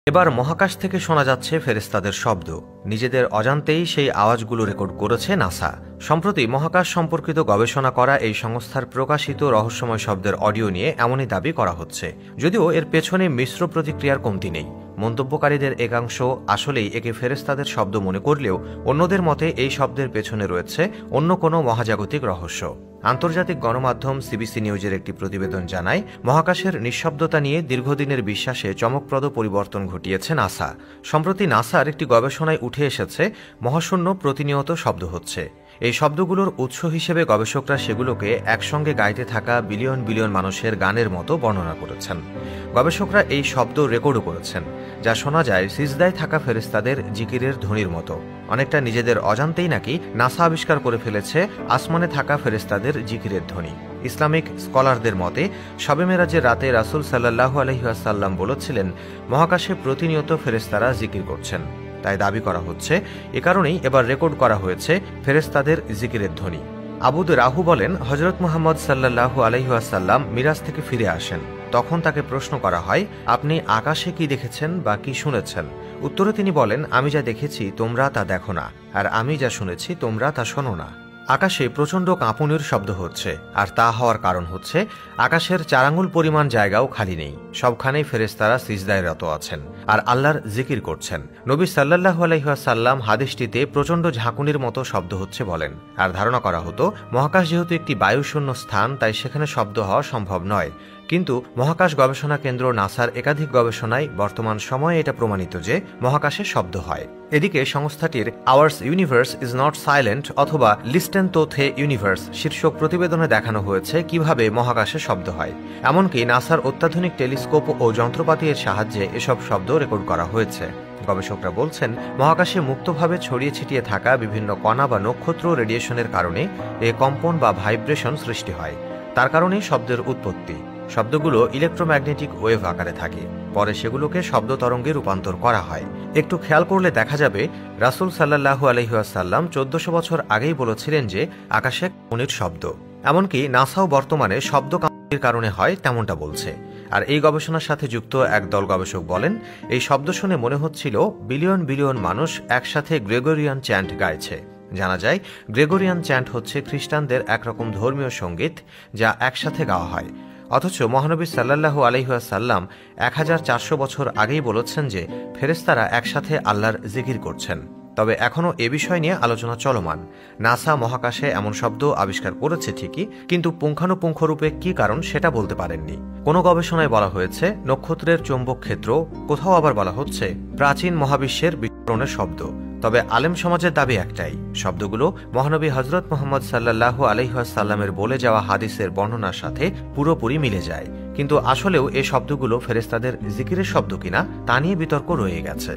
এবার মহাকাশ থেকে শোনা যাচ্ছে ফেরেশতাদের শব্দ। নিজেদের অজান্তেই সেই আওয়াজগুলো রেকর্ড করেছে নাসা। সম্প্রতি মহাকাশ সম্পর্কিত গবেষণা করা এই সংস্থার প্রকাশিত রহস্যময় শব্দের অডিও নিয়ে এমনই দাবি করা হচ্ছে, যদিও এর পেছনে মিশ্র প্রতিক্রিয়ার কমতি নেই। মন্তব্যকারীদের একাংশ আসলেই একে ফেরেশতাদের শব্দ মনে করলেও অন্যদের মতে এই শব্দের পেছনে রয়েছে অন্য কোনো মহাজাগতিক রহস্য। আন্তর্জাতিক গণমাধ্যম সিবিসি নিউজের একটি প্রতিবেদন জানায়, মহাকাশের নিঃশব্দতা নিয়ে দীর্ঘদিনের বিশ্বাসে চমকপ্রদ পরিবর্তন ঘটিয়েছে নাসা। সম্প্রতি নাসার একটি গবেষণায় উঠে এসেছে, মহাশূন্য প্রতিনিয়ত শব্দ হচ্ছে। এই শব্দগুলোর উৎস হিসেবে গবেষকরা সেগুলোকে একসঙ্গে গাইতে থাকা বিলিয়ন বিলিয়ন মানুষের গানের মতো বর্ণনা করেছেন। গবেষকরা এই শব্দ রেকর্ডও করেছেন, যা শোনা যায় সিজদায় থাকা ফেরেশতাদের জিকিরের ধ্বনির মতো। অনেকটা নিজেদের অজান্তেই নাকি নাসা আবিষ্কার করে ফেলেছে আসমানে থাকা ফেরেশতাদের জিকিরের ধ্বনি। ইসলামিক স্কলারদের মতে, শবে মেরাজের রাতে রাসূল সাল্লাল্লাহু আলাইহি ওয়াসাল্লাম বলেছিলেন, মহাকাশে প্রতিনিয়ত ফেরেশতারা জিকির করছেন। তাই দাবি করা হচ্ছে, এ কারণেই এবার রেকর্ড করা হয়েছে ফেরেশতাদের জিকিরের ধ্বনি। আবুদ রাহু বলেন, হযরত মুহাম্মদ সাল্লাল্লাহু আলাইহি ওয়াসাল্লাম মিরাজ থেকে ফিরে আসেন। তখন তাকে প্রশ্ন করা হয়, আপনি আকাশে কি দেখেছেন বা কি শুনেছেন? উত্তরে তিনি বলেন, আমি যা দেখেছি তোমরা তা দেখো না, আর আমি যা শুনেছি তোমরা তা শোনো না। আকাশে প্রচণ্ড কাঁপুনির শব্দ হচ্ছে, আর তা হওয়ার কারণ হচ্ছে আকাশের 4 আঙ্গুল পরিমাণ জায়গাও খালি নেই। সবখানেই ফেরেশতারা সিজদায় রত আছেন আর আল্লাহর জিকির করছেন। নবী সাল্লাল্লাহু আলাইহি ওয়াসাল্লাম হাদিসটিতে প্রচণ্ড ঝাঁকুনির মতো শব্দ হচ্ছে বলেন। আর ধারণা করা হতো, মহাকাশ যেহেতু একটি বায়ুশূন্য স্থান, তাই সেখানে শব্দ হওয়া সম্ভব নয়। কিন্তু মহাকাশ গবেষণা কেন্দ্র নাসার একাধিক গবেষণায় বর্তমান সময়ে এটা প্রমাণিত যে মহাকাশে শব্দ হয়। এদিকে সংস্থাটির hours universe is not silent অথবা লিস্টেন তো থে ইউনিভার্স শীর্ষক প্রতিবেদনে দেখানো হয়েছে কিভাবে মহাকাশে শব্দ হয়। এমনকি নাসার অত্যাধুনিক টেলিস্কোপ ও যন্ত্রপাতির সাহায্যে এসব শব্দ রেকর্ড করা হয়েছে। গবেষকরা বলছেন, মহাকাশে মুক্তভাবে ছড়িয়ে ছিটিয়ে থাকা বিভিন্ন কণা বা নক্ষত্র রেডিয়েশনের কারণে এ কম্পন বা ভাইব্রেশন সৃষ্টি হয়। তার কারণেই শব্দের উৎপত্তি। শব্দগুলো ইলেকট্রোম্যাগনেটিক ওয়েভ আকারে থাকে, পরে সেগুলোকে শব্দ তরঙ্গে রূপান্তর করা হয়। একটু খেয়াল করলে দেখা যাবে, রাসূল সাল্লাল্লাহু আলাইহি ওয়াসাল্লাম 1400 বছর আগেই বলেছিলেন যে আকাশে কাঁপুনির শব্দ। এমনকি নাসাও বর্তমানে শব্দ কাঁপুনির কারণে হয় তেমনটা বলছে। আর এই গবেষণার সাথে যুক্ত একদল গবেষক বলেন, এই শব্দ শুনে মনে হচ্ছিল বিলিয়ন বিলিয়ন মানুষ একসাথে গ্রেগরিয়ান চ্যান্ট গাইছে। জানা যায়, গ্রেগরিয়ান চ্যান্ট হচ্ছে খ্রিস্টানদের একরকম ধর্মীয় সঙ্গীত, যা একসাথে গাওয়া হয়। অথচ মহানবী সাল্লাল্লাহু আলাইহি ওয়াসাল্লাম 1400 বছর আগেই বলেছেন যে ফেরেশতারা একসাথে আল্লাহর জিকির করছেন। তবে এখনও এ বিষয় নিয়ে আলোচনা চলমান। নাসা মহাকাশে এমন শব্দ আবিষ্কার করেছে ঠিকই, কিন্তু পুঙ্খানুপুঙ্খরূপে কি কারণ সেটা বলতে পারেননি। কোনো গবেষণায় বলা হয়েছে নক্ষত্রের চৌম্বক ক্ষেত্র, কোথাও আবার বলা হচ্ছে প্রাচীন মহাবিশ্বের বিস্ফোরণের শব্দ। তবে আলেম সমাজের দাবি একটাই, শব্দগুলো মহানবী হযরত মুহাম্মদ সাল্লাল্লাহু আলাইহি ওয়াসাল্লামের বলে যাওয়া হাদিসের বর্ণনার সাথে পুরোপুরি মিলে যায়। কিন্তু আসলেও এই শব্দগুলো ফেরেশতাদের জিকিরের শব্দ কিনা তা নিয়ে বিতর্ক রয়ে গেছে।